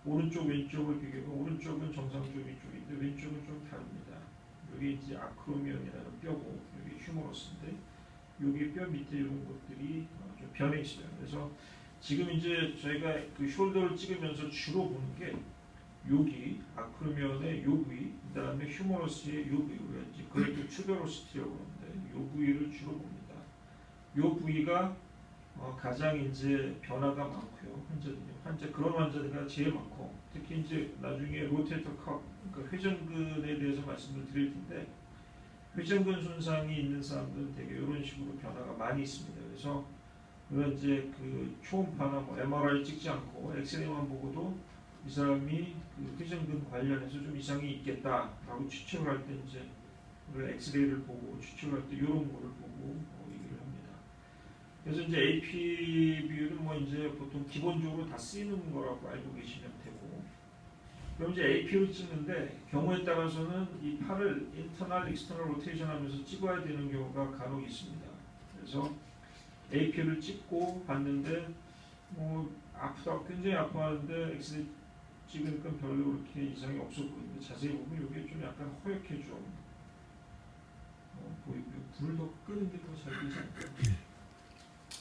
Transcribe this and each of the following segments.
오른쪽 왼쪽을 비교하면 오른쪽은 정상적인 쪽인데 왼쪽은 좀 다릅니다. 여기 이제 아크로미언이라는 뼈고 여기 휴머러스인데 여기 뼈 밑에 이런 것들이 좀 변해 있어요. 그래서 지금 이제 저희가 그 숄더를 찍으면서 주로 보는 게 여기 아크로미언의 요 부위, 그다음에 휴머러스의 요 부위, 이제 그레이트 튜베로시티라고 하는데 요 부위를 주로 봅니다. 요 부위가 가장 이제 변화가 많고요. 환자 그런 환자가 제일 많고 특히 이제 나중에 로테이터 컵, 그러니까 회전근에 대해서 말씀을 드릴 텐데 회전근 손상이 있는 사람들은 되게 이런 식으로 변화가 많이 있습니다. 그래서 그런 이제 그 초음파나 뭐 MRI 찍지 않고 엑스레이만 보고도 이 사람이 그 회전근 관련해서 좀 이상이 있겠다라고 추측을 할 때 이제 우리가 엑스레이를 보고 추측을 할 때 이런 거를 보고 얘기를 합니다. 그래서 이제 AP 비율은 뭐 이제 보통 기본적으로 다 쓰이는 거라고 알고 계시면 되고, 그럼 이제 AP를 찍는데 경우에 따라서는 이 팔을 인터널, 익스터널 로테이션 하면서 찍어야 되는 경우가 간혹 있습니다. 그래서 AP를 찍고 봤는데 뭐 아프다, 굉장히 아파하는데 엑스레이 찍으니까 별로 그렇게 이상이 없었거든요. 자세히 보면 이게 좀 약간 허옇게 좀 보이고요. 불을 더 끄는 게 더 잘 보이지 않을까요?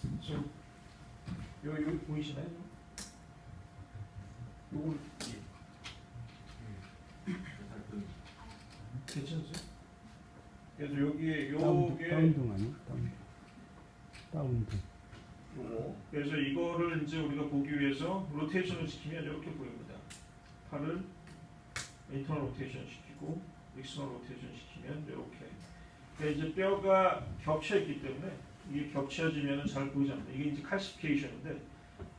그래서 여기 보이시나요? 요걸 괜찮으세요? 그래서 여기에 요게 다운등 아니야? 다운등. 요거. 그래서 이거를 이제 우리가 보기 위해서 로테이션을 시키면 이렇게 보입니다. 팔을 인터널 로테이션 시키고 익스터널 로테이션 시키면 이렇게. 그러니까 이제 뼈가 겹쳐 있기 때문에 이게 겹쳐지면 잘 보이지 않는다. 이게 이제 칼시피케이션인데,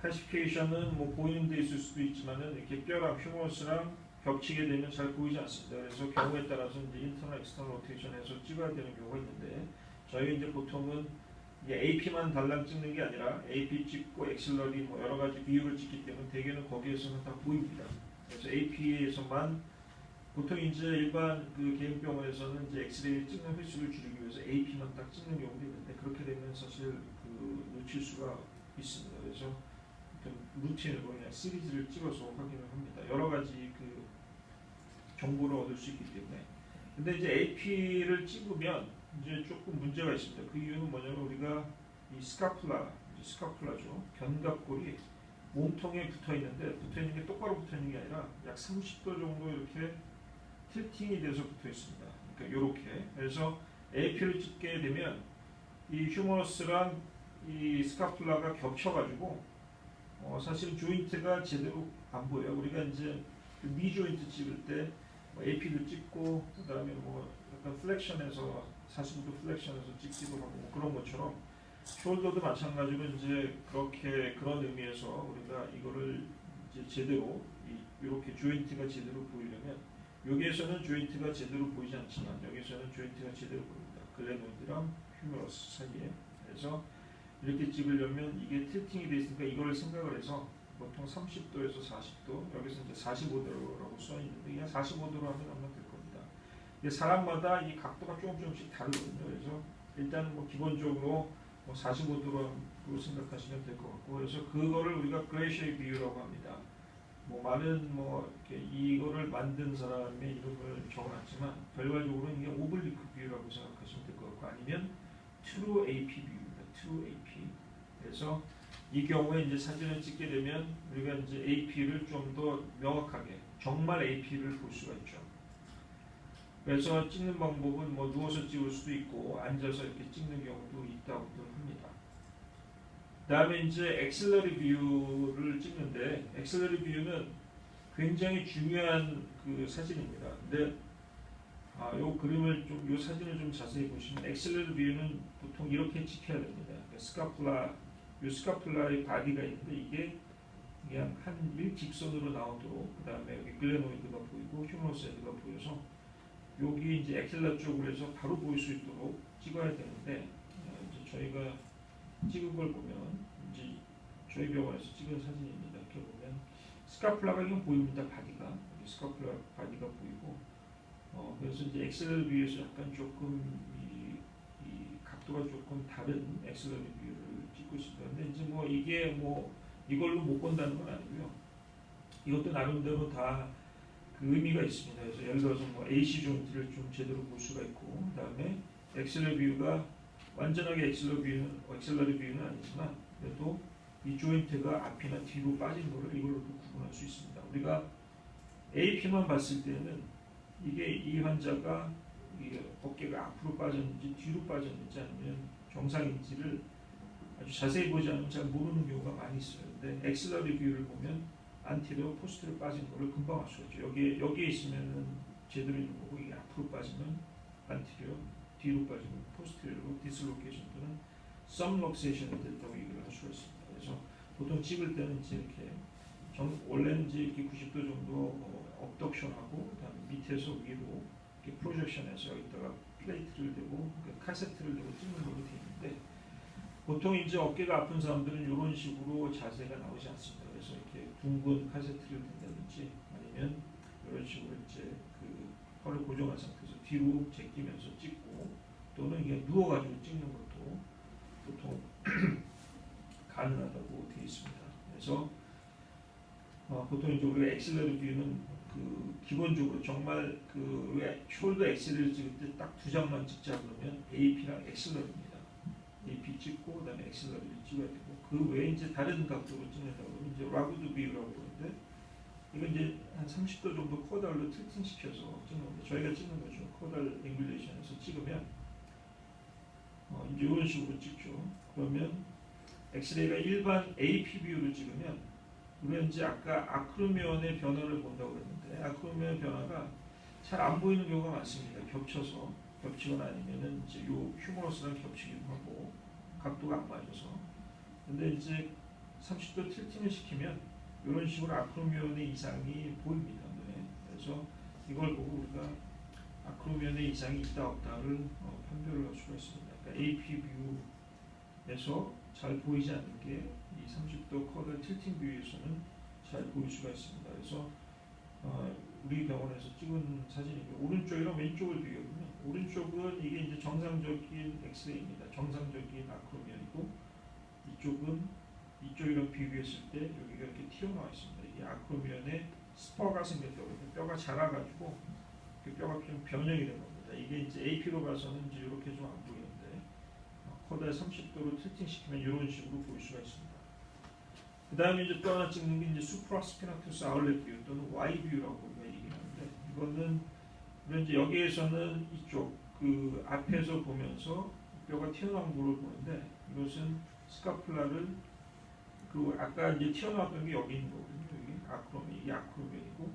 칼시피케이션은 뭐 보이는 데 있을 수도 있지만은 이렇게 뼈랑 휴머러스랑 겹치게 되면 잘 보이지 않습니다. 그래서 경우에 따라서 이제 인터널, 익스터널 로테이션해서 찍어야 되는 경우가 있는데, 저희 이제 보통은 이게 AP만 달랑 찍는 게 아니라 AP 찍고 엑셀러리 뭐 여러 가지 비율을 찍기 때문에 대개는 거기에서는 다 보입니다. 그래서 AP에서만 보통 이제 일반 그 개인병원에서는 이제 엑스레이 찍는 횟수를 줄이기 위해서 AP만 딱 찍는 경우도 있는데, 그렇게 되면 사실 그 놓칠 수가 있습니다. 그래서 루틴으로 그냥 시리즈를 찍어서 확인을 합니다. 여러 가지 그 정보를 얻을 수 있기 때문에. 근데 이제 AP를 찍으면 이제 조금 문제가 있습니다. 그 이유는 뭐냐면 우리가 이 스카플라죠. 견갑골이 몸통에 붙어 있는데, 붙어 있는 게 똑바로 붙어 있는 게 아니라 약 30도 정도 이렇게 틸팅이 돼서 붙어 있습니다. 그러니까 이렇게. 그래서 AP를 찍게 되면 이 휴머러스랑 이 스카플라가 겹쳐가지고 사실 조인트가 제대로 안 보여요. 우리가 이제 그 니 조인트 찍을 때 AP도 찍고 그다음에 뭐 약간 플렉션해서 45도 플렉션해서 찍기도 하고 뭐 그런 것처럼 숄더도 마찬가지로 이제 그렇게 그런 의미에서 우리가 이거를 이제 제대로 이렇게 조인트가 제대로 보이려면, 여기에서는 조인트가 제대로 보이지 않지만 여기서는 조인트가 제대로 보입니다. 글레노이드랑 휴머러스 사이에. 그래서 이렇게 찍으려면 이게 틸팅이 돼 있으니까 이걸 생각을 해서 보통 30도에서 40도, 여기서 이제 45도라고 써 있는데 그냥 45도로 하면 아마 될 겁니다. 이게 사람마다 이 각도가 조금씩 다르거든요. 그래서 일단은 뭐 기본적으로 뭐 45도로 생각하시면 될 것 같고, 그래서 그거를 우리가 그레이셔의 비율이라고 합니다. 뭐 많은 뭐 이렇게 이거를 만든 사람의 이름을 적어놨지만 결과적으로는 이게 오블리크 비율이라고 생각하시면 될 것 같고, 아니면 트루 AP 비율입니다. 트루 AP. 그래서 이 경우에 이제 사진을 찍게 되면 우리가 이제 AP를 좀 더 명확하게 정말 AP를 볼 수가 있죠. 그래서 찍는 방법은 뭐 누워서 찍을 수도 있고 앉아서 이렇게 찍는 경우도 있다고들 합니다. 다음에 이제 엑셀러리 뷰를 찍는데, 엑셀러리 뷰는 굉장히 중요한 그 사진입니다. 근데 요 그림을 좀, 요 사진을 좀 자세히 보시면 엑셀러리 뷰는 보통 이렇게 찍혀야 됩니다. 그러니까 스카플라의 바디가 있는데 이게 그냥 한 일직선으로 나오도록, 그 다음에 여기 글레노이드가 보이고 휴머러스 헤드가 보여서 여기 이제 엑셀러 쪽으로 해서 바로 보일 수 있도록 찍어야 되는데, 이제 저희가 찍은 걸 보면 이제 저희 병원에서 찍은 사진입니다. 이렇게 보면 스카플라가 그냥 보입니다. 바디가 스카플라 바디가 보이고, 그래서 이제 엑셀러 뷰에서 약간 조금 이 각도가 조금 다른 엑셀러 뷰를 찍고 있습니다. 근데 이제 뭐 이게 뭐 이걸로 못 본다는 건 아니고요. 이것도 나름대로 다 그 의미가 있습니다. 그래서 예를 들어서 뭐 AC 조인트를 좀 제대로 볼 수가 있고, 그다음에 엑셀러 뷰가 완전하게 엑셀러 뷰는 아니지만 그래도 이 조인트가 앞이나 뒤로 빠진 거를 이걸로 구분할 수 있습니다. 우리가 AP만 봤을 때는 이게 이 환자가 이게 어깨가 앞으로 빠졌는지 뒤로 빠졌는지 아니면 정상인지를 아주 자세히 보지 않으면 잘 모르는 경우가 많이 있어요. 근데 엑셀러리 뷰를 보면 안티리어 포스트로 빠진 거를 금방 알 수가 있죠. 여기에 있으면은 제대로 있는 거고, 이게 앞으로 빠지면 안티리어, 뒤로 빠지면 포스트로 디슬로케이션 또는 썸럭세이션이 됐다고 얘기를 할 수가 있습니다. 그래서 보통 찍을 때는 이제 이렇게 원래는 이제 이렇게 90도 정도 업덕션하고, 그다음에 밑에서 위로 이렇게 프로젝션해서 여기다가 플레이트를 대고 카세트를 대고 찍는 걸로 되어 있는데, 보통 이제 어깨가 아픈 사람들은 이런 식으로 자세가 나오지 않습니다. 그래서 이렇게 둥근 카세트를 댄다든지 아니면 이런 식으로 이제 그 허를 고정한 상태에서 뒤로 제끼면서 찍고, 또는 이게 누워가지고 찍는 것도 보통 가능하다고 되어 있습니다. 그래서 보통 이제 우리가 엑셀러리 뷰는 그 기본적으로 정말 그 왜 숄더 엑셀을 찍을 때 딱 두 장만 찍자 그러면 AP랑 엑셀러리입니다. AP 찍고 그다음에 엑셀러리를 찍어야 되고, 그 외에 이제 다른 각도로 찍는다고 하면 이제 라구드 뷰라고 그러는데, 이건 이제 한 30도 정도 코달로 tilting 시켜서 찍는 건데, 저희가 찍는 거죠. 코달 앵귤레이션에서 찍으면 이제 이런 식으로 찍죠. 그러면 엑스레이가 일반 AP 뷰로 찍으면 우리는 이제 아까 아크로미온의 변화를 본다고 그랬는데, 아크로미온의 변화가 잘 안 보이는 경우가 많습니다. 겹치거나 아니면은 이제 요 휴머러스랑 겹치기도 하고 각도가 안 맞아서. 근데 이제 30도 틸팅을 시키면 이런 식으로 아크로미온의 이상이 보입니다. 네. 그래서 이걸 보고 우리가 아크로미온의 이상이 있다 없다를 판별을 할 수가 있습니다. 그러니까 AP 뷰에서 잘 보이지 않는 게 이 30도 커널 틸팅 뷰에서는 잘 보일 수가 있습니다. 그래서 우리 병원에서 찍은 사진이고, 오른쪽이랑 왼쪽을 비교해보면 오른쪽은 이게 이제 정상적인 엑스레이입니다. 정상적인 아크로미온이고, 이쪽이랑 비교했을 때 여기가 이렇게 튀어나와 있습니다. 이게 아크로미온에 스퍼가 생겼다고 해요. 뼈가 자라가지고 그 뼈가 좀 변형이 된 겁니다. 이게 이제 AP로 봐서는 이제 이렇게 좀 안 보이는데, 코다에 30도로 tilting 시키면 이런 식으로 보일 수가 있습니다. 그 다음에 이제 또 하나 찍는 게 이제 수프라스피나투스 아울렛 뷰 또는 Y 뷰라고 우리가 얘기하는데, 이거는 우리 이제 여기에서는 이쪽 그 앞에서 보면서 뼈가 튀어나온 거를 보는데, 이것은 스카플라를 그 아까 이제 튀어나왔던 게 여기 있는 거거든요. 여기 이게 아크로미온이고,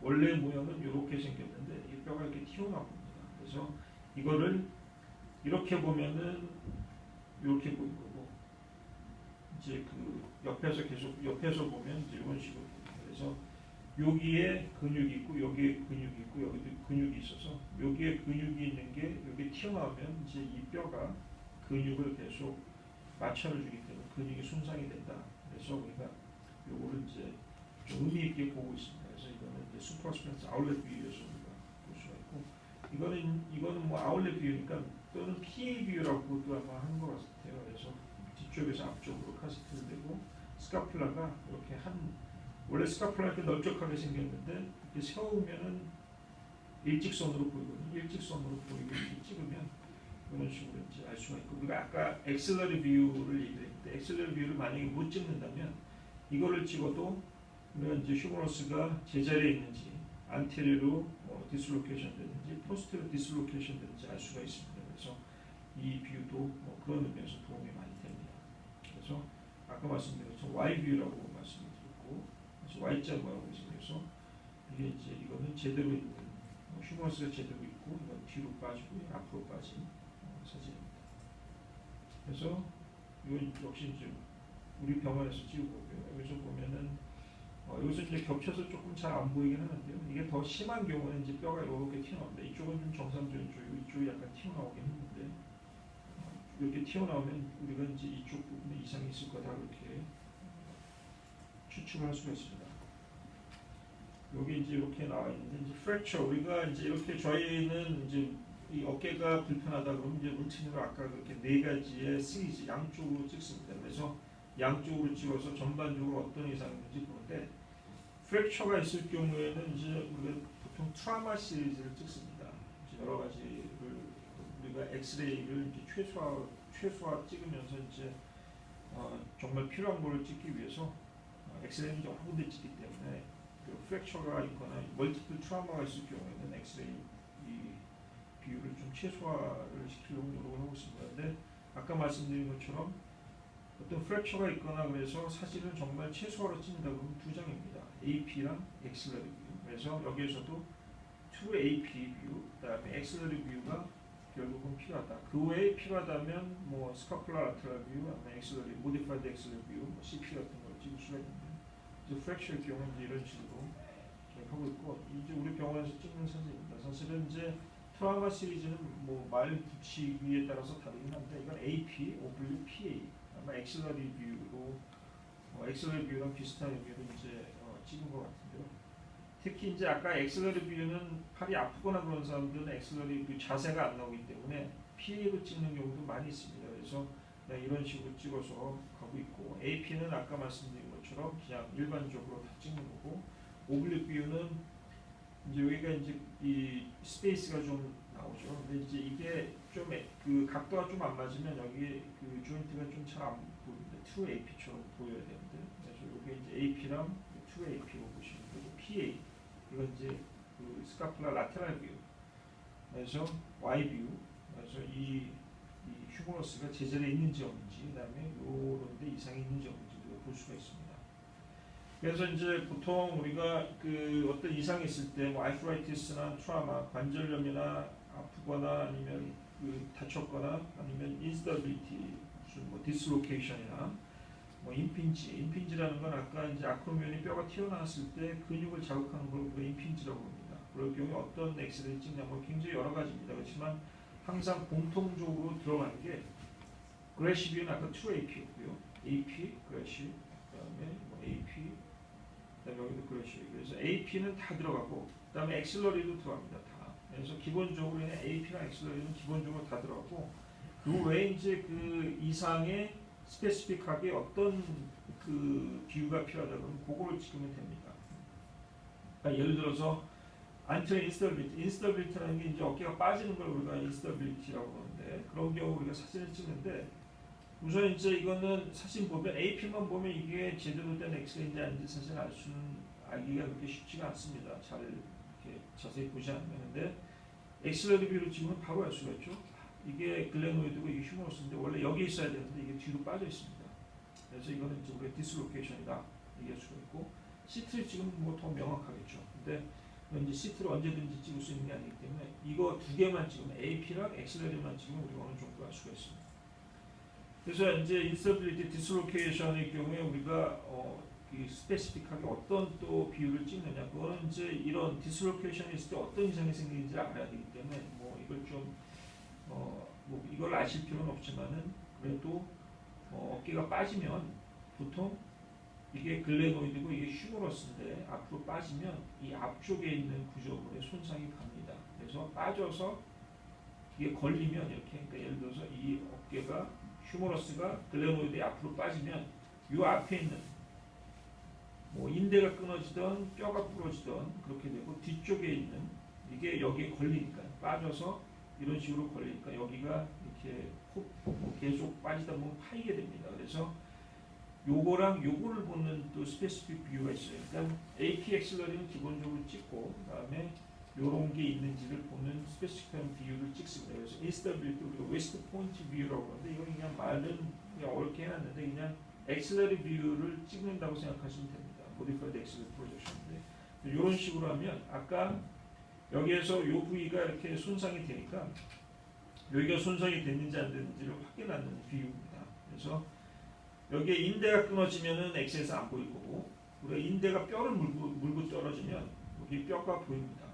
원래 모양은 이렇게 생겼는데 이 뼈가 이렇게 튀어나온 겁니다. 그래서 이거를 이렇게 보면은 이렇게 보인 거고, 이제 그 옆에서 보면 이제 이런 식으로 보입니다. 그래서 여기에 근육이 있고 여기에 근육이 있고 여기도 근육이 있어서 여기에 근육이 있는 게 여기 튀어나오면 이제 이 뼈가 근육을 계속 마찰을 주기 때문에 근육이 손상이 된다. 그래서 우리가 요거를 이제 좀 의미 있게 보고 있습니다. 그래서 이거는 이제 슈퍼스펜스 아울렛 뷰에서 우리가 볼 수가 있고, 이거는 뭐 아울렛 뷰니까 또는 PA 뷰라고 또 아마 하는 것 같아요. 그래서 뒤쪽에서 앞쪽으로 카세트를 대고, 스카플라가 이렇게 원래 스카플라가 이렇게 넓적하게 생겼는데 이렇게 세우면은 일직선으로 보이거든요. 일직선으로 보이고 이렇게 찍으면 이런 식으로 이제 알 수가 있고, 우리가 아까 엑셀러리 뷰를 얘기했는데, 엑셀러리 뷰를 만약에 못 찍는다면 이거를 찍어도 우리가 이제 휴머러스가 제자리에 있는지, 안테리어로 디슬로케이션 되는지, 포스트로 디슬로케이션 되는지 알 수가 있습니다. 그래서 이 뷰도 그런 의미에서 도움이 많이 됩니다. 그래서 아까 말씀드린 것처럼 Y 뷰라고 말씀을 드렸고, 그래서 Y자 모양으로 생겨서 이게 이제 이거는 제대로 있는 휴머러스가 제대로 있고, 이건 뒤로 빠지고 앞으로 빠진 사진입니다. 그래서 이건 역시 이제 우리 병원에서 찍은 거고요. 여기서 보면은 여기서 이제 겹쳐서 조금 잘 안 보이긴 하는데요. 이게 더 심한 경우는 이제 뼈가 이렇게 튀어나옵니다. 이쪽은 좀 정상적인 쪽이고 이쪽이 약간 튀어나오긴 했는데, 이렇게 튀어나오면 우리가 이제 이쪽 부분에 이상이 있을 거다 이렇게 추측을 할 수가 있습니다. 여기 이제 이렇게 나와 있는데, 이제 프랙처, 우리가 이제 이렇게 저희는 이제 이 어깨가 불편하다 그러면 이제 루틴으로 아까 그렇게 네 가지의 시리즈 양쪽으로 찍습니다. 그래서 양쪽으로 찍어서 전반적으로 어떤 이상이 있는지 보는데, 프랙처가 있을 경우에는 이제 우리가 보통 트라우마 시리즈를 찍습니다. 이제 여러 가지를 우리가 엑스레이를 이제 최소화 찍으면서 이제 정말 필요한 거를 찍기 위해서 엑스레이는 여러 군데 찍기 때문에 그 프랙처가 있거나 멀티플 트라우마가 있을 경우에는 엑스레이 이 비율을 좀 최소화를 시키려고 노력을 하고 있습니다. 그런데 아까 말씀드린 것처럼 어떤 프랙처가 있거나 그래서 사실은 정말 최소화로 찍는다 그러면 두 장입니다. AP랑 엑셀러리 뷰. 그래서 여기에서도 2AP 뷰, 그다음에 엑셀러리 뷰가 결국은 필요하다. 그 외에 필요하다면 뭐 스카플라 라테랄 뷰, 아니면 엑셀러리, 모디파이드 엑셀러리 뷰, 뭐 CP 같은 걸 찍을 수가 있는데 이제 프랙처의 경우는 이제 이런 식으로 하고 있고 이제 우리 병원에서 찍는 사진입니다. 사실은 이제 트라우마 시리즈는 뭐 말 붙이기에 따라서 다르긴 한데 이건 AP, PA 아마 엑셀러리 뷰로 엑셀러리 뷰랑 비슷한 의미로 이제 찍은 것 같은데요. 특히 이제 아까 엑셀러리 뷰는 팔이 아프거나 그런 사람들은 엑셀러리 뷰 자세가 안 나오기 때문에 PA로 찍는 경우도 많이 있습니다. 그래서 이런 식으로 찍어서 가고 있고 AP는 아까 말씀드린 것처럼 그냥 일반적으로 다 찍는 거고 오블릭 뷰는 이제 여기가 이제 이 스페이스가 좀 나오죠. 근데 이제 이게 좀 그 각도가 좀 안 맞으면 여기 그 조인트가 좀 잘 안 보이는데 2AP처럼 보여야 되는데 그래서 여기 이제 AP랑 2AP로 보시면 되고 PA 이건 이제 그 스카플라 라테랄 뷰 그래서 Y 뷰 그래서 이 휴머러스가 제자리에 있는지 없는지 그다음에 요런 데 이상이 있는지 없는지 우리가 볼 수가 있습니다. 그래서 이제 보통 우리가 그 어떤 이상이 있을 때 뭐 아이프라이티스나 트라우마, 관절염이나 아프거나 아니면 그 다쳤거나 아니면 인스타빌리티 무슨 뭐 디스로케이션이나 뭐 임핀지라는 건 아까 이제 아크로미온이 뼈가 튀어나왔을 때 근육을 자극하는 걸 우리가 임핀지라고 합니다. 그럴 경우에 어떤 엑스레이를 찍냐면 굉장히 여러 가지입니다. 그렇지만 항상 공통적으로 들어가는 게 그래시비는 아까 2AP였고요. AP, 그래시, 그다음에 뭐 AP 그다음에 여기도 그렇지. 그래서 AP는 다 들어가고 그다음에 엑셀러리도 들어갑니다. 다. 그래서 기본적으로 AP랑 엑셀러리는 기본적으로 다 들어가고 그 외에 이제 그 이상의 스페시픽하게 어떤 그 비유가 필요하다 그러면 그거를 찍으면 됩니다. 그러니까 예를 들어서 안트레 인스터빌리티라는 게 이제 어깨가 빠지는 걸 우리가 인스터빌리티라고 하는데 그런 경우 우리가 사진을 찍는데 우선 이제 이거는 사진 보면 AP만 보면 이게 제대로 된 엑스레이인지 아닌지 사실 알기가 그렇게 쉽지가 않습니다. 잘 이렇게 자세히 보지 않으면. 근데 엑셀러리 뷰로 찍으면 바로 알 수가 있죠. 이게 글레노이드고 이게 휴머러스인데 원래 여기 있어야 되는데 이게 뒤로 빠져 있습니다. 그래서 이거는 이제 우리가 디스로케이션이다 얘기할 수가 있고 시트를 찍으면 뭐 더 명확하겠죠. 근데 이제 시트를 언제든지 찍을 수 있는 게 아니기 때문에 이거 두 개만 찍으면 AP랑 엑셀러리만 찍으면 우리가 어느 정도 알 수가 있습니다. 그래서 이제 인스터빌리티 디스로케이션의 경우에 우리가 이 스페시픽하게 어떤 또 비율을 찍느냐 그거는 이제 이런 디스로케이션이 있을 때 어떤 이상이 생기는지 알아야 되기 때문에 뭐 이걸 좀 뭐 이걸 아실 필요는 없지만은 그래도 어깨가 빠지면 보통 이게 글레노이드고 이게 휴머러스인데 앞으로 빠지면 이 앞쪽에 있는 구조물에 손상이 갑니다. 그래서 빠져서 이게 걸리면 이렇게 그러니까 예를 들어서 이 어깨가 휴머러스가 글레노이드에 앞으로 빠지면 이 앞에 있는 뭐 인대가 끊어지던 뼈가 부러지던 그렇게 되고 뒤쪽에 있는 이게 여기에 걸리니까 빠져서 이런 식으로 걸리니까 여기가 이렇게 계속 빠지다 보면 파이게 됩니다. 그래서 요거랑 요거를 보는 또 스페시픽 뷰가 있어요. 그러니까 AP 엑셀러리는 기본적으로 찍고 그다음에 요런 게 있는지를 보는 스페시픽한 비율을 찍습니다. 그래서 인스타빌리티 우리가 웨스트 포인트 뷰라고 하는데 이건 그냥 말은 그냥 어렵게 해놨는데 그냥 엑셀러리 뷰를 찍는다고 생각하시면 됩니다. 모디파이드 엑셀러리 프로젝션인데 이런 식으로 하면 아까 여기에서 요 부위가 이렇게 손상이 되니까 여기가 손상이 됐는지 안 됐는지를 확인하는 비율입니다. 그래서 여기에 인대가 끊어지면은 엑스에서 안 보일 거고 우리가 인대가 뼈를 물고 떨어지면 여기 뼈가 보입니다.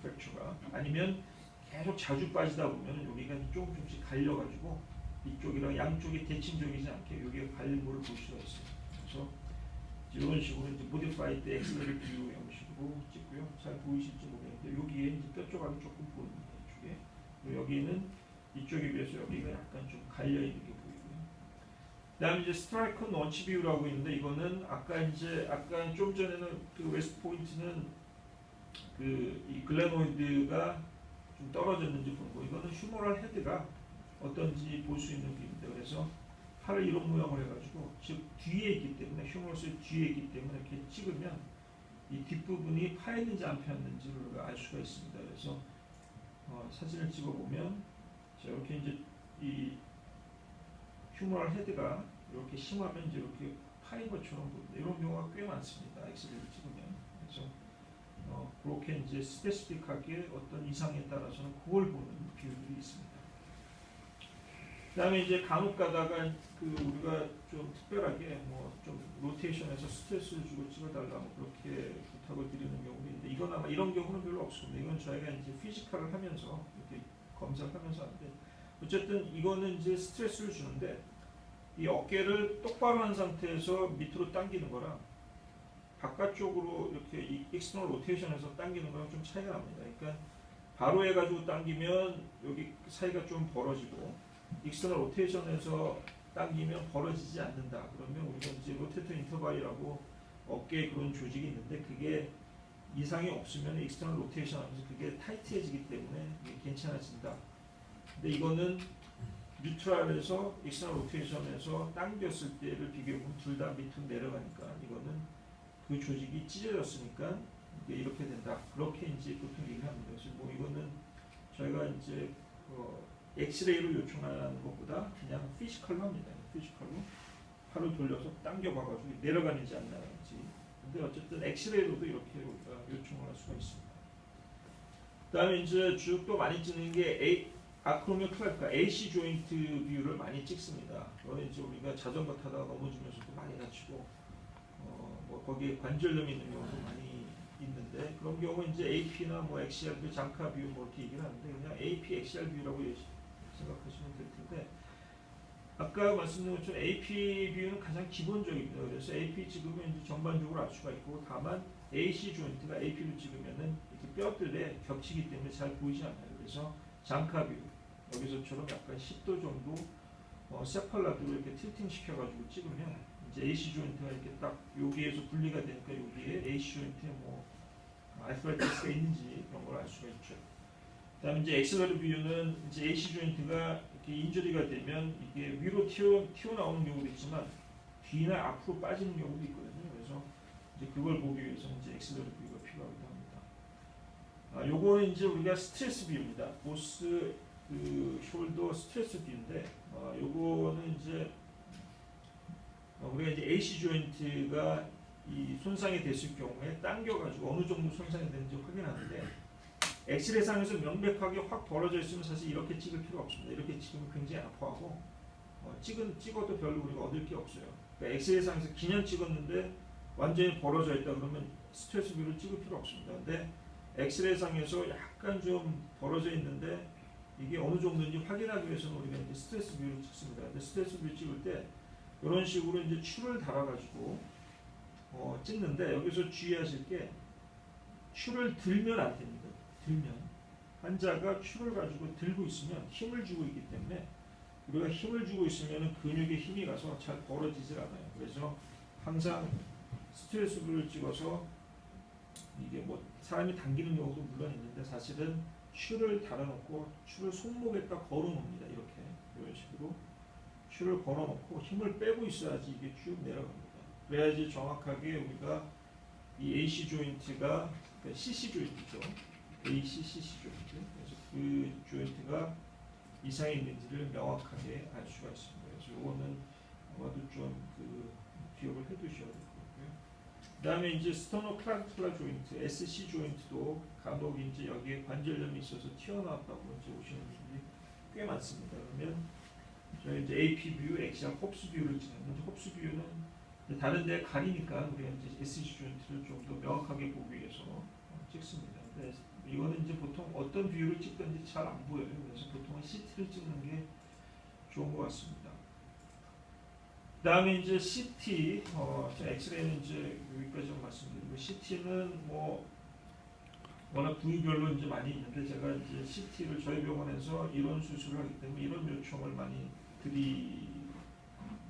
프랙처가 아니면 계속 자주 빠지다 보면 여기가 조금씩 갈려가지고 이쪽이랑 양쪽이 대칭적이지 않게 여기가 갈린 거를 볼 수가 있어요. 그래서 이런 식으로 이제 모디파이드 엑셀러리 뷰 형식으로 찍고요. 잘 보이실지 모르겠는데 여기에 이제 뼈 조각이 조금 보입니다. 이쪽에. 그리고 여기는 이쪽에 비해서 여기가 약간 좀 갈려 있는 게 보이고요. 그다음에 이제 스트라이크 넌치 뷰라고 있는데 이거는 아까 좀 전에는 그 웨스트 포인트는 그 이 글래노이드가 좀 떨어졌는지 보는 거. 이거는 휴머럴 헤드가 어떤지 볼 수 있는 뷰입니다. 그래서 팔을 이런 모양을 해가지고 즉 뒤에 있기 때문에 휴머러스 뒤에 있기 때문에 이렇게 찍으면 이 뒷부분이 파였는지 안 파였는지를 우리가 알 수가 있습니다. 그래서 사진을 찍어보면 자, 이렇게 이제 이 휴머럴 헤드가 이렇게 심하면 이제 이렇게 파인 것처럼 보입니다. 이런 경우가 꽤 많습니다. 엑스레이를 찍으면. 그래서 그렇게 이제 스페시픽하게 어떤 이상에 따라서는 그걸 보는 뷰들이 있습니다. 그다음에 이제 간혹 가다가 그 우리가 좀 특별하게 뭐 좀 로테이션에서 스트레스를 주고 찍어달라고 그렇게 부탁을 드리는 경우도 있는데 이건 아마 이런 경우는 별로 없습니다. 이건 저희가 이제 피지컬을 하면서 이렇게 검사를 하면서 하는데 어쨌든 이거는 이제 스트레스를 주는데 이 어깨를 똑바로 한 상태에서 밑으로 당기는 거랑 바깥쪽으로 이렇게 이 익스터널 로테이션에서 당기는 거랑 좀 차이가 납니다. 그러니까 바로 해가지고 당기면 여기 사이가 좀 벌어지고 익스터널 로테이션에서 당기면 벌어지지 않는다. 그러면 우리가 이제 로테이터 인터발이라고 어깨에 그런 조직이 있는데 그게 이상이 없으면 익스터널 로테이션 하면서 그게 타이트해지기 때문에 이게 괜찮아진다. 근데 이거는 뉴트럴에서 익스터널 로테이션에서 당겼을 때를 비교해보면 둘 다 밑으로 내려가니까 이거는 그 조직이 찢어졌으니까 이게 이렇게 된다. 그렇게 이제 보통 얘기합니다. 그래서 뭐 이거는 저희가 이제 엑스레이로 요청하는 것보다 그냥 피지컬로 합니다. 피지컬로 팔을 돌려서 당겨봐가지고 내려가는지 안 나가는지. 근데 어쨌든 엑스레이로도 이렇게 우리가 요청을 할 수가 있습니다. 그다음에 이제 쭉 또 많이 찍는 게 아크로미오 클래프가 AC 조인트 뷰를 많이 찍습니다. 그거는 이제 우리가 자전거 타다가 넘어지면서도 많이 다치고 뭐 거기에 관절염이 있는 경우도 많이 있는데 그런 경우는 이제 AP나 뭐 XR 뷰, 장카 뷰 뭐 이렇게 얘기를 하는데 그냥 AP, XR 뷰라고 생각하시면 될 텐데 아까 말씀드린 것처럼 AP 뷰는 가장 기본적입니다. 그래서 AP 찍으면 이제 전반적으로 알 수가 있고 다만 AC 조인트가 AP로 찍으면은 이렇게 뼈들에 겹치기 때문에 잘 보이지 않아요. 그래서 장카 뷰 여기서처럼 약간 10도 정도 세팔라드로 이렇게 틸팅 시켜가지고 찍으면 이제 AC 조인트가 이렇게 딱 여기에서 분리가 되니까 여기에 AC 조인트에 뭐 아이스라이티스가 있는지 그런 걸 알 수가 있죠. 그다음에 이제 엑셀러리 뷰는 이제 AC 조인트가 이렇게 인저리가 되면 이게 위로 튀어나오는 경우도 있지만 뒤나 앞으로 빠지는 경우도 있거든요. 그래서 이제 그걸 보기 위해서 이제 엑셀러리 뷰가 필요하기도 합니다. 요거는 이제 우리가 스트레스 뷰입니다. 보스 그 숄더 스트레스 뷰인데 요거는 이제 우리가 이제 AC 조인트가 이 손상이 됐을 경우에 당겨가지고 어느 정도 손상이 되는지 확인하는데 엑스레이상에서 명백하게 확 벌어져 있으면 사실 이렇게 찍을 필요 없습니다. 이렇게 찍으면 굉장히 아파하고 찍어도 별로 우리가 얻을 게 없어요. 그러니까 엑스레이상에서 기념 찍었는데 완전히 벌어져 있다 그러면 스트레스 뷰를 찍을 필요 없습니다. 근데 엑스레이상에서 약간 좀 벌어져 있는데 이게 어느 정도인지 확인하기 위해서는 우리가 이제 스트레스 뷰를 찍습니다. 근데 스트레스 뷰 찍을 때 이런 식으로 이제 추를 달아가지고 찍는데 여기서 주의하실 게 추를 들면 안 됩니다. 들면 환자가 추를 가지고 들고 있으면 힘을 주고 있기 때문에 우리가 힘을 주고 있으면 근육에 힘이 가서 잘 벌어지질 않아요. 그래서 항상 스트레스 뷰를 찍어서 이게 뭐 사람이 당기는 경우도 물론 있는데 사실은 추를 달아놓고 추를 손목에다 걸어놓습니다. 이렇게 이런 식으로 추를 걸어놓고 힘을 빼고 있어야지 이게 쭉 내려갑니다. 그래야지 정확하게 우리가 이 AC 조인트가 CC 조인트죠. AC, CC 조인트. 그래서 그 조인트가 이상이 있는지를 명확하게 알 수가 있습니다. 그래서 이거는 아마도 좀 기억을 해두셔야 될 거고요. 그다음에 이제 스토노클라클라 조인트, SC 조인트도 간혹 이제 여기에 관절염이 있어서 튀어나왔다고 이제 오시는 분들이 꽤 많습니다. 그러면 저희 이제 AP 뷰, XR 홉스 뷰를 찍는데 홉스 뷰는 다른 데 가리니까 우리가 이제 SC 조인트를 좀 더 명확하게 보기 위해서 찍습니다. 근데 이거는 이제 보통 어떤 뷰를 찍든지 잘 안 보여요. 그래서 보통은 CT를 찍는 게 좋은 것 같습니다. 그다음에 이제 CT, 엑스레이는 이제 여기까지 말씀드리고 CT는 뭐 워낙 부위별로 이제 많이 있는데 제가 이제 CT를 저희 병원에서 이런 수술을 하기 때문에 이런 요청을 많이 드립니다.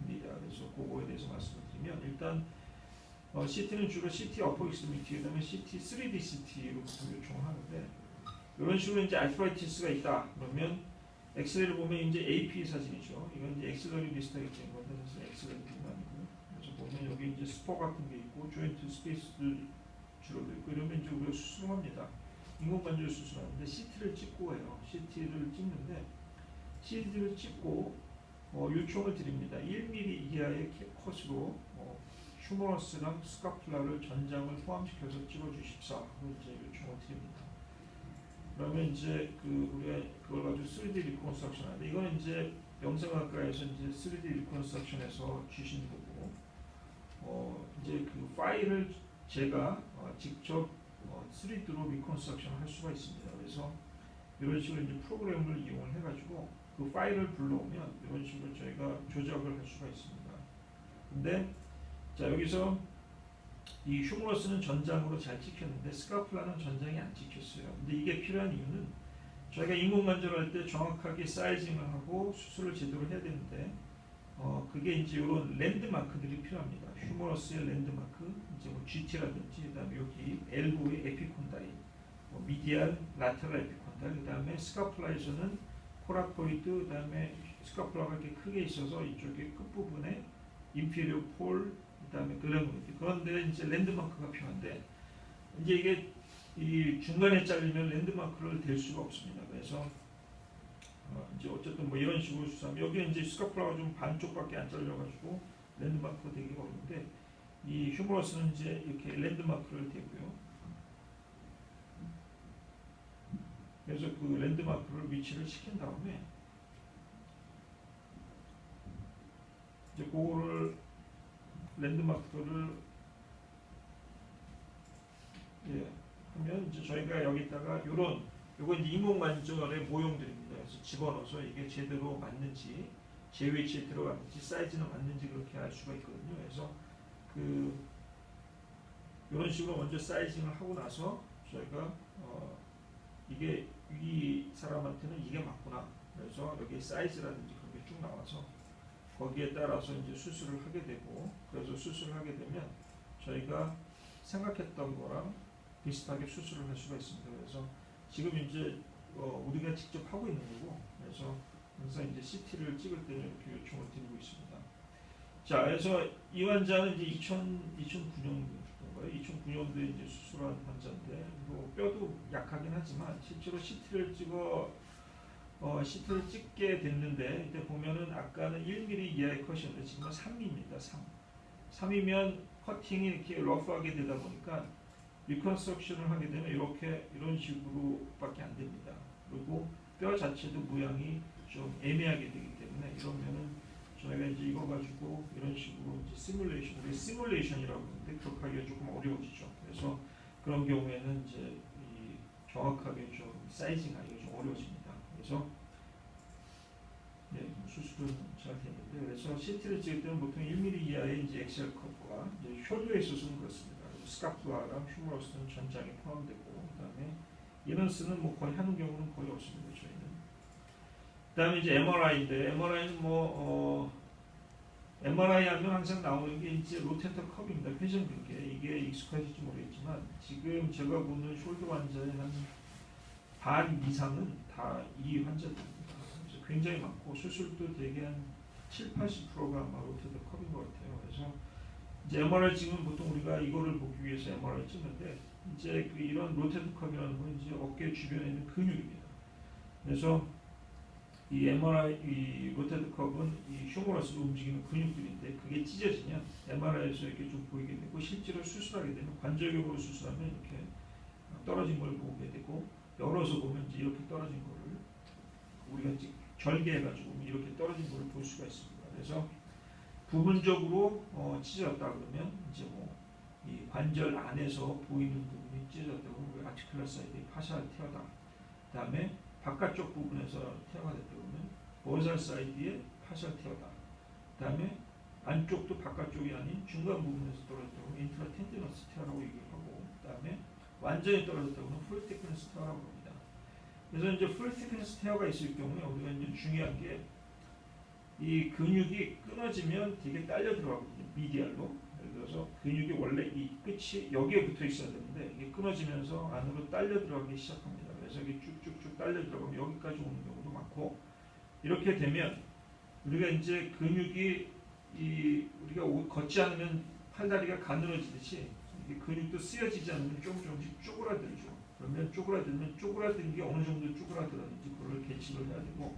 됩니다. 그래서 그거에 대해서 말씀을 드리면 일단 CT는 주로 CT 어퍼 익스트리미티 그다음에 CT 3D CT로 보통 요청을 하는데 이런 식으로 이제 아르트라이티스가 있다 그러면 엑스레이를 보면 이제 AP 사진이죠. 이건 이제 엑셀러리 비슷하게 된 건데 사실 엑셀러리는 아니고요. 그래서 보면 여기 이제 스포 같은 게 있고 조인트 스페이스들 주로 있고 이러면 이제 우리가 수술을 합니다. 인공관절 수술하는데 CT를 찍고 해요. CT를 찍는데 CT를 찍고 요청을 드립니다. 1mm 이하의 컷으로 휴머러스랑 스카플라를 전장을 포함시켜서 찍어주십사 하고 이제 요청을 드립니다. 그러면 이제 우리가 그걸 가지고 3D 리컨스트럭션 하는데 이거는 이제 영상학과에서 이제 3D 리컨스트럭션에서 주신 거고 이제 그 파일을 제가 직접 3D로 리컨스트럭션을 할 수가 있습니다. 그래서 이런 식으로 이제 프로그램을 이용을 해가지고 그 파일을 불러오면 이런 식으로 저희가 조작을 할 수가 있습니다. 근데 자 여기서 이 휴머러스는 전장으로 잘 찍혔는데 스카플라는 전장이 안 찍혔어요. 근데 이게 필요한 이유는 저희가 인공관절할 때 정확하게 사이징을 하고 수술을 제대로 해야 되는데 그게 이제 이런 랜드마크들이 필요합니다. 휴머러스의 랜드마크, 이제 뭐 GT라든지 그다음에 여기 엘보의 에피콘다일, 미디안 라테랄 에피콘다일, 그다음에 스카플라에서는 코라코이드, 그다음에 스카플라가 이렇게 크게 있어서 이쪽에 끝 부분에 인피리어 폴, 그다음에 글래모이드 그런데 이제 랜드마크가 필요한데 이제 이게 이 중간에 잘리면 랜드마크를 댈 수가 없습니다. 그래서 이제 어쨌든 뭐 이런 식으로 수사하면 여기는 이제 스카플라가 좀 반쪽밖에 안 잘려가지고 랜드마크가 되기 어려운데 이 휴머러스는 이제 이렇게 랜드마크를 대고요. 그래서 그 랜드마크를 위치를 시킨 다음에 이제 그거를 랜드마크를 하면 이제 저희가 여기다가 요거 이제 인공관절의 모형들입니다. 그래서 집어넣어서 이게 제대로 맞는지 제 위치에 들어갔는지 사이즈는 맞는지 그렇게 알 수가 있거든요. 그래서 이런 식으로 먼저 사이징을 하고 나서 저희가 이게 이 사람한테는 이게 맞구나. 그래서 여기 사이즈라든지 그런 게 쭉 나와서 거기에 따라서 이제 수술을 하게 되고 그래서 수술을 하게 되면 저희가 생각했던 거랑 비슷하게 수술을 할 수가 있습니다. 그래서 지금 이제 우리가 직접 하고 있는 거고 그래서 항상 이제 CT를 찍을 때는 이렇게 요청을 드리고 있습니다. 자, 그래서 이 환자는 이제 2009년도인가요? 2009년도에 이제 수술한 환자인데 뭐 뼈도 약하긴 하지만 실제로 CT를 찍게 됐는데 이때 보면은 아까는 1mm 이하의 컷이었는데 지금은 3mm입니다. 3이면 커팅이 이렇게 러프하게 되다 보니까 리컨스트럭션을 하게 되면 이런 식으로밖에 안 됩니다. 그리고 뼈 자체도 모양이 좀 애매하게 되기 때문에 이러면은 저희가 이제 이거 가지고 이런 식으로 이제 시뮬레이션이라고 하는데 그렇게 하기가 조금 어려워지죠. 그래서 그런 경우에는 이제 정확하게 좀 사이징하기가 좀 어려워집니다. 그래서 수술은 잘 됐는데 그래서 CT를 찍을 때는 보통 1mm 이하의 이제 엑셀 컷과 이제 숄더에 있어서는 그렇습니다. 스카플라랑 휴머러스는 전장에 포함되고 그다음에 이너스는 뭐 거의 하는 경우는 거의 없습니다. 저희는. 그다음에 이제 MRI인데 MRI는 MRI 하면 항상 나오는 게 이제 로테터 컵입니다. 회전근개 이게 익숙하실지 모르겠지만 지금 제가 보는 숄더 환자의 한 반 이상은 다 이 환자들입니다. 그래서 굉장히 많고 수술도 대개 한 70~80%가 아마 로테터 컵인 것 같아요. 그래서 이제 MRI 찍으면 보통 우리가 이거를 보기 위해서 MRI 찍는데 이제 이런 로테터 컵이라는 건 이제 어깨 주변에 있는 근육입니다. 그래서 이 MRI, 이 로테터 컵은 이 휴머러스로 움직이는 근육들인데 그게 찢어지면 MRI에서 이렇게 좀 보이게 되고 실제로 수술하게 되면 관절격으로 수술하면 이렇게 떨어진 걸 보게 되고 열어서 보면 이제 이렇게 떨어진 거를 우리가 절개해가지고 이렇게 떨어진 거를 볼 수가 있습니다. 그래서 부분적으로 찢어졌다 그러면 이제 뭐 이 관절 안에서 보이는 부분이 찢어졌다고 하면 아티큘러 사이드의 파샬 테어다. 그다음에 바깥쪽 부분에서 테어가 됐다 그러면 버설 사이드의 파샬 테어다. 그다음에 안쪽도 바깥쪽이 아닌 중간 부분에서 떨어졌다고 하면 인트라 텐디너스 테어라고 얘기를 하고 그다음에 완전히 떨어졌다고 하면 풀 티크니스 테어라고 합니다. 그래서 이제 풀 티크니스 테어가 있을 경우에 우리가 이제 중요한 게 이 근육이 끊어지면 되게 딸려 들어가거든요. 미디알로. 예를 들어서 근육이 원래 이 끝이 여기에 붙어 있어야 되는데 이게 끊어지면서 안으로 딸려 들어가기 시작합니다. 그래서 이게 쭉쭉쭉 딸려 들어가면 여기까지 오는 경우도 많고, 이렇게 되면 우리가 이제 근육이 우리가 걷지 않으면 팔다리가 가늘어지듯이 이게 근육도 쓰여지지 않으면 조금씩 쪼그라들죠. 그러면 쪼그라든 게 어느 정도 쪼그라들었는지 그걸 계측을 해야 되고,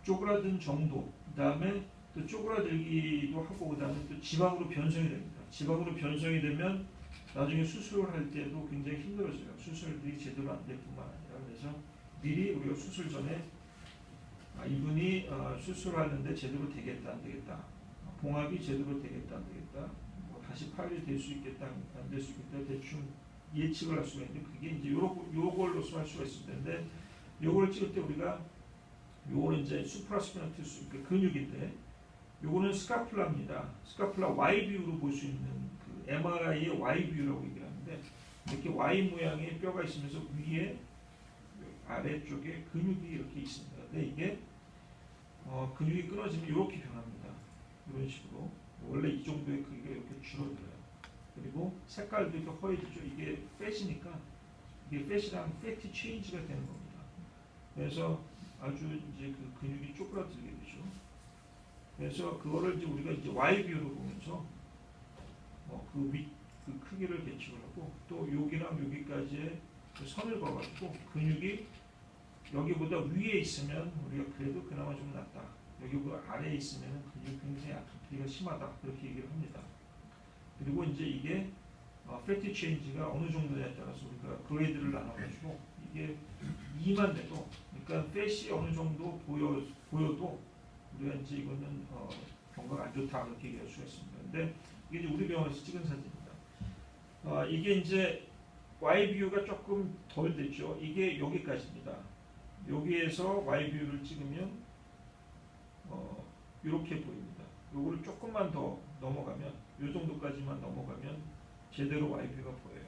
쪼그라든 정도, 그 다음에 또 쪼그라들기도 하고, 그 다음에 또 지방으로 변성이 됩니다. 지방으로 변성이 되면 나중에 수술을 할 때도 굉장히 힘들어져요. 수술들이 제대로 안 될 뿐만 아니라. 그래서 미리 우리가 수술 전에 이분이 수술하는데 제대로 되겠다 안 되겠다, 봉합이 제대로 되겠다 안 되겠다, 뭐 다시 파열이 될 수 있겠다 안 될 수 있겠다, 대충 예측을 할 수가 있는데, 그게 이제 요걸로서 할 수가 있을 텐데, 요걸 찍을 때 우리가 요거는 이제 수프라스피너투스 근육인데, 요거는 스카플라입니다. 스카플라 Y 뷰로 볼 수 있는 그 MRI의 Y 뷰라고 얘기를 하는데, 이렇게 Y 모양의 뼈가 있으면서 위에 아래쪽에 근육이 이렇게 있습니다. 근데 이게 근육이 끊어지면 이렇게 변합니다. 이런 식으로 원래 이 정도의 크기가 이렇게 줄어들어요. 그리고 색깔도 이렇게 허해지죠. 이게 팻이니까 이게 팻이랑 패티 체인지가 되는 겁니다. 그래서 아주 이제 그 근육이 쪼그라들게 되죠. 그래서 그거를 이제 우리가 이제 Y 뷰로 보면서 그 크기를 계측을 하고, 또 여기랑 여기까지의 그 선을 봐가지고 근육이 여기보다 위에 있으면 우리가 그래도 그나마 좀 낫다, 여기보다 아래에 있으면 근육이 굉장히 아프기가 심하다, 그렇게 얘기를 합니다. 그리고 이제 이게 패티 체인지가 어느 정도냐에 따라서 우리가 그레이드를 나눠가지고, 이게 2만 돼도, 그러니까 팻이 어느 정도 보여도 우리가 이제 이거는 경과가 안 좋다, 그렇게 얘기할 수가 있습니다. 근데 이게 이제 우리 병원에서 찍은 사진입니다. 이게 이제 Y 뷰가 조금 덜 됐죠. 이게 여기까지입니다. 여기에서 Y 뷰를 찍으면 이렇게 보입니다. 요거를 조금만 더 넘어가면, 요 정도까지만 넘어가면 제대로 Y 뷰가 보여요.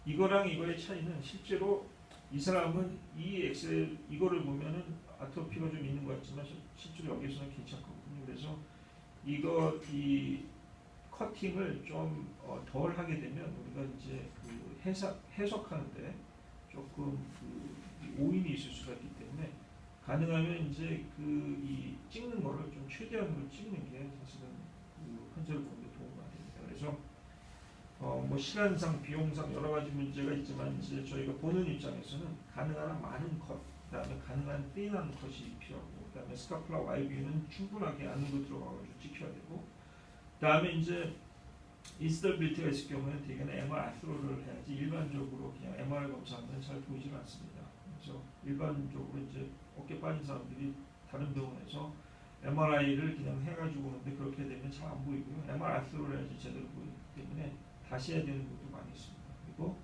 이거랑 이거의 차이는, 실제로 이 사람은 이 엑셀 이거를 보면은 아토피가 좀 있는 것 같지만 실제로 여기서는 괜찮거든요. 그래서 이 커팅을 좀 덜 하게 되면 우리가 이제 그 해석하는데 조금 그 오인이 있을 수가 있기 때문에, 가능하면 이제 이 찍는 거를 좀 최대한으로 찍는 게 사실은 그 환자를 보는데 도움이 많이 됩니다. 그래서 뭐 시간상, 비용상 여러 가지 문제가 있지만, 이제 저희가 보는 입장에서는 가능한 한 많은 컷, 그다음에 가능한 띵한 컷이 필요하고, 그다음에 스카플라 Y 뷰는 충분하게 안으로 들어가가지고 찍혀야 되고, 그다음에 이제 인스톨빌트가 있을 경우에는 대개는 MR 아트로를 해야지, 일반적으로 그냥 MR 검사하면 잘 보이질 않습니다. 그래서 일반적으로 이제 어깨 빠진 사람들이 다른 병원에서 MRI를 그냥 해가지고 오는데, 그렇게 되면 잘 안 보이고요. MR 아트로를 해야지 제대로 보이기 때문에 다시 해야 되는 것도 많이 있습니다. 그리고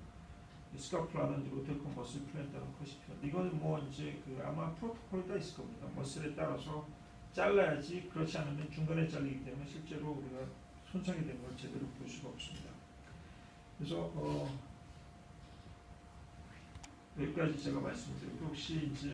스카플라는 로테콘 머슬 플랜트라는 컷이 필요한데, 이거는 뭐 이제 아마 프로토콜이 다 있을 겁니다. 머슬에 따라서 잘라야지, 그렇지 않으면 중간에 잘리기 때문에 실제로 우리가 손상이 된 걸 제대로 볼 수가 없습니다. 그래서 여기까지 제가 말씀드리고, 혹시 이제